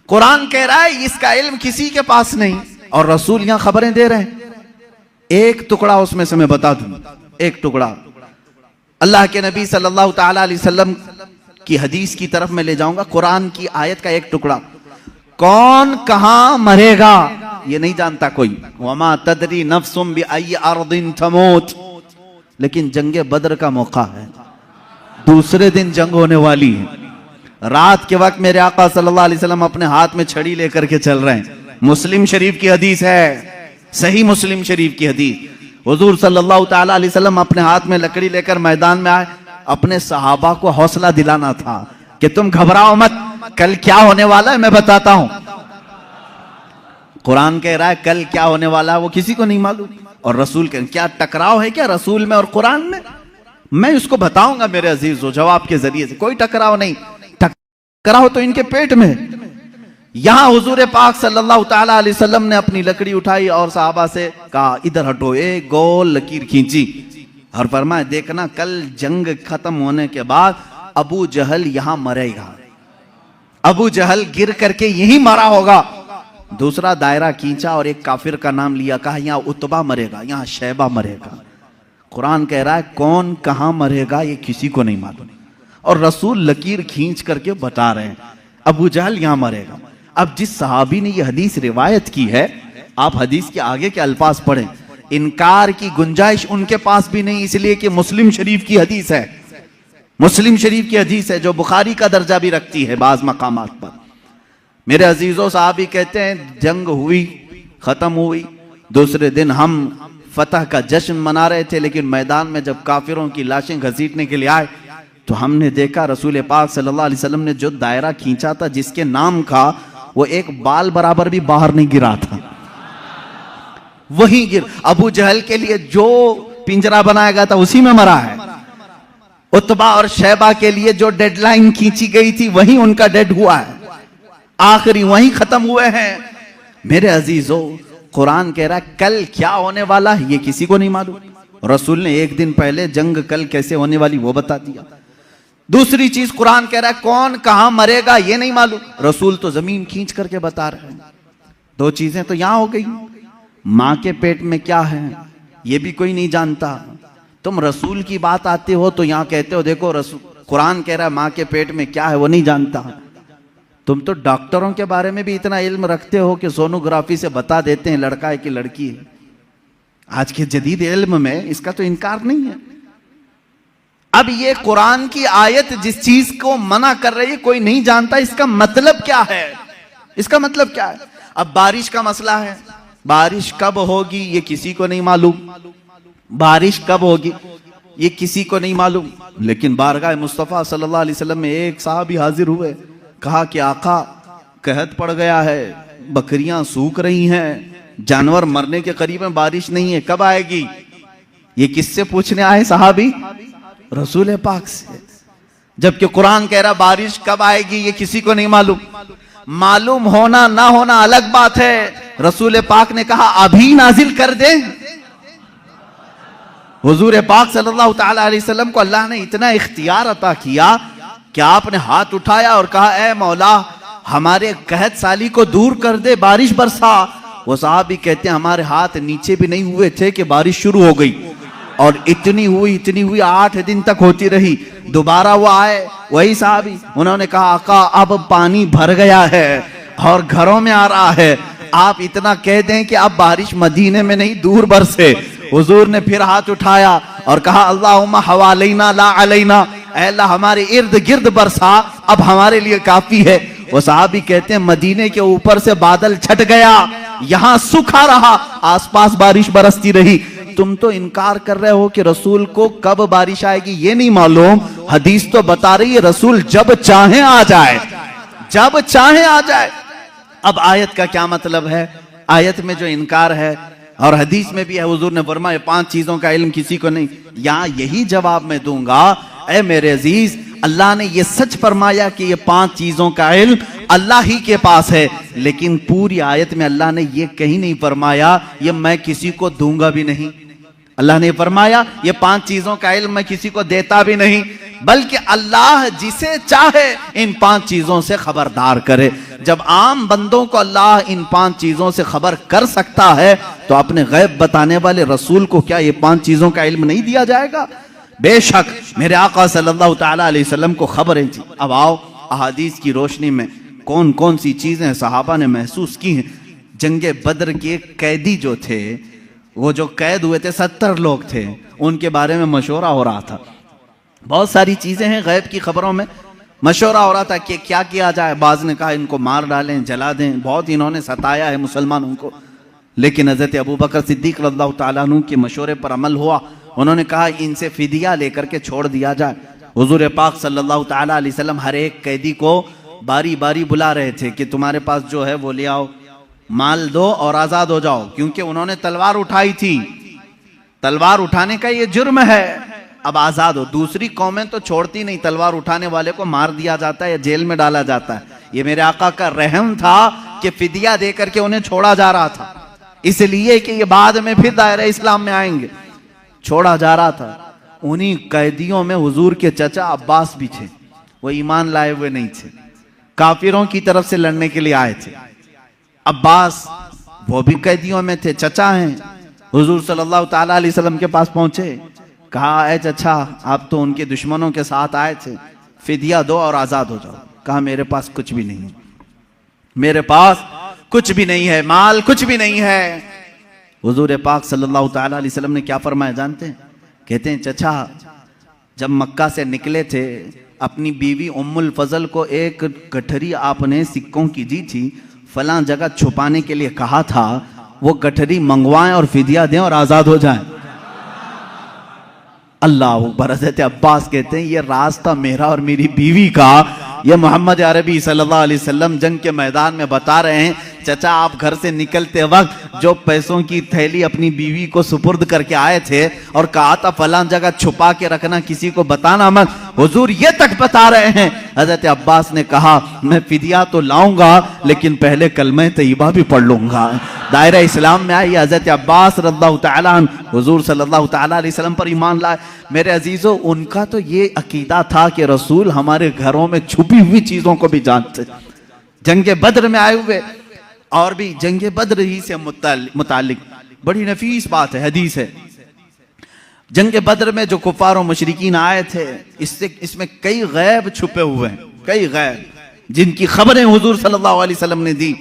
कुरान कह रहा है इसका इल्म किसी के पास नहीं और रसूल यहां खबरें दे रहे हैं। एक टुकड़ा उसमें से मैं बता दूं, एक टुकड़ा अल्लाह के नबी सल्लल्लाहु ताला अलैहि वसल्लम की हदीस की तरफ मैं ले जाऊंगा। कुरान की आयत का एक टुकड़ा, कौन कहां मरेगा ये नहीं जानता कोई। वमा तदरी नफ्सुम बिअय्यि अर्दिन तमूत। लेकिन जंगे बद्र का मौका है, दूसरे दिन जंग होने वाली है। रात के वक्त मेरे आका सल्लल्लाहु अलैहि वसल्लम अपने हाथ में छड़ी लेकर के चल रहे हैं। मुस्लिम शरीफ की हदीस है, सही मुस्लिम शरीफ की हदीस। हुजूर सल्लल्लाहु ताला अलैहि वसल्लम अपने हाथ में लकड़ी लेकर मैदान में आए। अपने सहाबा को हौसला दिलाना था कि तुम घबराओ मत, कल क्या होने वाला है मैं बताता हूं। कुरान कह रहा है कल क्या होने वाला है वो किसी को नहीं मालूम। और रसूल कह, क्या टकराव है क्या रसूल में और कुरान में? मैं इसको बताऊंगा मेरे अजीजों जवाब के जरिए से। कोई टकराव नहीं, टकराव तो इनके पेट में। यहां हुजूर पाक सल्लल्लाहु ताला अलैहि वसल्लम ने अपनी लकड़ी उठाई और सहाबा से कहा इधर हटो, एक गोल लकीर खींची और फरमाया देखना कल जंग खत्म होने के बाद अबू जहल यहां मरेगा, अबू जहल गिर करके यही मरा होगा। दूसरा दायरा खींचा और एक काफिर का नाम लिया, कहा यहां उतबा मरेगा, यहां शैबा मरेगा। कुरान कह रहा है कौन कहां मरेगा ये किसी को नहीं मालूम और रसूल लकीर खींच करके बता रहे हैं अबू जहल यहां मरेगा। अब जिस सहाबी ने ये हदीस रिवायत की है, आप हदीस के आगे के अल्फाज पढ़ें, इनकार की गुंजाइश उनके पास भी नहीं, इसलिए कि मुस्लिम शरीफ की हदीस है, मुस्लिम शरीफ की हदीस है जो बुखारी का दर्जा भी रखती है बाज मकामात पर। मेरे अजीजों साहबी कहते हैं जंग हुई, खत्म हुई, दूसरे दिन हम फतह का जश्न मना रहे थे, लेकिन मैदान में जब काफिरों की लाशें घसीटने के लिए आए तो हमने देखा रसूल पाक सल्लल्लाहु अलैहि वसल्लम ने जो दायरा खींचा था जिसके नाम का, वो एक बाल बराबर भी बाहर नहीं गिरा था, वही गिर। अबू जहल के लिए जो पिंजरा बनाया गया था उसी में मरा है। उतबा और शैबा के लिए जो डेडलाइन खींची गई थी वही उनका डेड हुआ है, आखिरी वही खत्म हुए हैं। मेरे अजीजों, कुरान कह रहा है कल क्या होने वाला है ये किसी को नहीं मालूम। रसूल ने एक दिन पहले जंग कल कैसे होने वाली वो बता दिया। दूसरी चीज कुरान कह रहा है कौन कहां मरेगा ये नहीं मालूम, रसूल तो जमीन खींच करके बता रहे हैं। 2 चीजें तो यहां हो गई, मां के पेट में क्या है ये भी कोई नहीं जानता। तुम रसूल की बात आते हो तो यहां कहते हो देखो रसूल, कुरान कह रहा है मां के पेट में क्या है वो नहीं जानता। तुम तो डॉक्टरों के बारे में भी इतना इल्म रखते हो कि सोनोग्राफी से बता देते हैं लड़का है कि लड़की है। आज के जदीद इल्म में इसका तो इनकार नहीं है। अब ये कुरान की आयत जिस चीज को मना कर रही है कोई नहीं जानता, इसका मतलब क्या है? इसका मतलब क्या है? अब बारिश का मसला है, बारिश कब होगी ये किसी को नहीं मालूम, बारिश कब होगी ये किसी को नहीं मालूम। लेकिन बारगाह मुस्तफ़ा सल्लल्लाहु अलैहि वसल्लम में एक साहबी हाजिर हुए, कहा कि आका कहत पड़ गया है, बकरियां सूख रही हैं, जानवर मरने के करीब में, बारिश नहीं है, कब आएगी? ये किससे पूछने आए साहबी? रसूल पाक से। जबकि कुरान कह रहा बारिश कब आएगी ये किसी को नहीं मालूम। मालूम होना ना होना अलग बात है। रसूल पाक ने कहा अभी नाजिल कर दे। हुजूर पाक सल्लल्लाहु ताला अलैहि वसल्लम को अल्लाह ने इतना इख्तियार अता किया कि आपने हाथ उठाया और कहा ए मौला हमारे कहत साली को दूर कर दे, बारिश बरसा। वो साहब भी कहते हैं हमारे हाथ नीचे भी नहीं हुए थे कि बारिश शुरू हो गई, और इतनी हुई 8 दिन तक होती रही। दोबारा वो आए वही साहबी, उन्होंने कहा आका अब पानी भर गया है और घरों में आ रहा है, आप इतना कह दें कि अब बारिश मदीने में नहीं दूर बरसे। हुजूर ने फिर हाथ उठाया और कहा अल्लाहुम्मा हवालैना ला अलैना, ऐ अल्लाह हमारे इर्द गिर्द बरसा, अब हमारे लिए काफी है। वो साहबी कहते हैं मदीने के ऊपर से बादल छट गया, यहां सूखा रहा, आसपास बारिश बरसती रही। तुम तो इनकार कर रहे हो कि रसूल को कब बारिश आएगी ये नहीं मालूम। हदीस तो बता रही है रसूल जब चाहे आ जाए, जब चाहे आ जाए। अब आयत का क्या मतलब है? आयत में जो इनकार है और हदीस में भी है, हुजूर ने फरमाया 5 चीजों का इल्म किसी को नहीं। यहां यही जवाब मैं दूंगा, ऐ मेरे अजीज अल्लाह ने ये सच फरमाया कि ये 5 चीजों का इल्म अल्लाह ही के पास है, लेकिन पूरी आयत में अल्लाह ने ये कहीं नहीं फरमाया ये मैं किसी को दूंगा भी नहीं। अल्लाह ने फरमाया ये 5 चीजों का इल्म मैं किसी को देता भी नहीं, बल्कि अल्लाह जिसे चाहे इन 5 चीजों से खबरदार करे। जब आम बंदों को अल्लाह इन 5 चीजों से खबर कर सकता है तो अपने गैब बताने वाले रसूल को क्या ये 5 चीजों का इल्म नहीं दिया जाएगा? बेशक मेरे आका सल्लल्लाहु ताला अलैहि वसल्लम को खबरें थी। अब आओ अहादीस की रोशनी में कौन कौन सी चीजें सहाबा ने महसूस की हैं। जंगे बद्र के कैदी जो थे, वो जो कैद हुए थे 70 लोग थे, उनके बारे में मशवरा हो रहा था। बहुत सारी चीजें हैं गैब की खबरों में, मशवरा हो रहा था कि क्या किया जाए। बाज ने कहा इनको मार डालें, जला दें, बहुत इन्होंने सताया है मुसलमानों को। लेकिन हजरत अबू बकर सिद्दीक रज़ियल्लाहु ताला अन्हु के मशवरे पर अमल हुआ। उन्होंने कहा इनसे फिदिया लेकर के छोड़ दिया जाए। हुजूर पाक सल्लल्लाहु ताला अलैहि वसल्लम हर एक कैदी को बारी बारी बुला रहे थे कि तुम्हारे पास जो है वो ले आओ, माल दो और आजाद हो जाओ, क्योंकि उन्होंने तलवार उठाई थी। तलवार उठाने का ये जुर्म है, अब आजाद हो। दूसरी कौमें तो छोड़ती नहीं, तलवार उठाने वाले को मार दिया जाता है या जेल में डाला जाता है। ये मेरे आका का रहम था कि फिदिया दे करके उन्हें छोड़ा जा रहा था, इसलिए कि ये बाद में फिर दायरा इस्लाम में आएंगे, छोड़ा जा रहा था। उन्हीं कैदियों में हुजूर के चचा अब्बास भी थे। वो ईमान लाए हुए नहीं थे, काफिरों की तरफ से लड़ने के लिए आए थे। अब्बास वो भी कैदियों में थे, चचा हैं। हुजूर सल्लल्लाहु ताला अलैहि वसल्लम के पास पहुंचे, कहा ऐ चचा आप तो उनके दुश्मनों के साथ आए थे, फिदिया दो और आजाद हो जाओ। कहा मेरे पास कुछ भी नहीं है, मेरे पास कुछ भी नहीं है, माल कुछ भी नहीं है। हुजूर पाक सल्लल्लाहु ताला अलैहि वसल्लम ने क्या फरमाया जानते हैं? कहते हैं चचा जब मक्का से निकले थे अपनी बीवी उम्मुल फजल को एक गठरी आपने सिक्कों की दी थी, फलां जगह छुपाने के लिए कहा था, वो गठरी मंगवाएं और फिदिया दें और आजाद हो जाएं। अल्लाह अकबर। हज़रत अब्बास कहते हैं ये राज था मेरा और मेरी बीवी का, ये मोहम्मद अरबी सल्लल्लाहु अलैहि वसल्लम जंग के मैदान में बता रहे हैं। चचा आप घर से निकलते वक्त जो पैसों की थैली अपनी बीवी को सुपुर्द करके आए थे और कहा था फलां जगह छुपा के रखना, किसी को बताना मत, हुजूर ये तक बता रहे हैं। हजरत अब्बास ने कहा मैं फिदिया तो लाऊंगा लेकिन पहले कलमे तैयबा भी पढ़ लूंगा। दायरा इस्लाम में आई हजरत अब्बास रज़ियल्लाहु ताला अन्हु हुजूर सल्लल्लाहु ताला अलैहि वसल्लम पर ईमान लाए। मेरे अजीजों उनका तो ये अकीदा था कि रसूल हमारे घरों में छुपी हुई चीजों को भी जानते। जंगे बद्र में आए हुए और भी जंगे बद्र ही से मुतालिक बड़ी नफीस बात है, हदीस है। जंगे बद्र में जो कुफार और मुशरिकीन आए थे, इसमें कई गैब छुपे हुए हैं, कई गैब। जिनकी खबरें हुजूर सल्लल्लाहु अलैहि वसल्लम ने दी,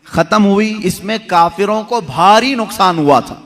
खत्म हुई, इसमें काफिरों को भारी नुकसान हुआ था।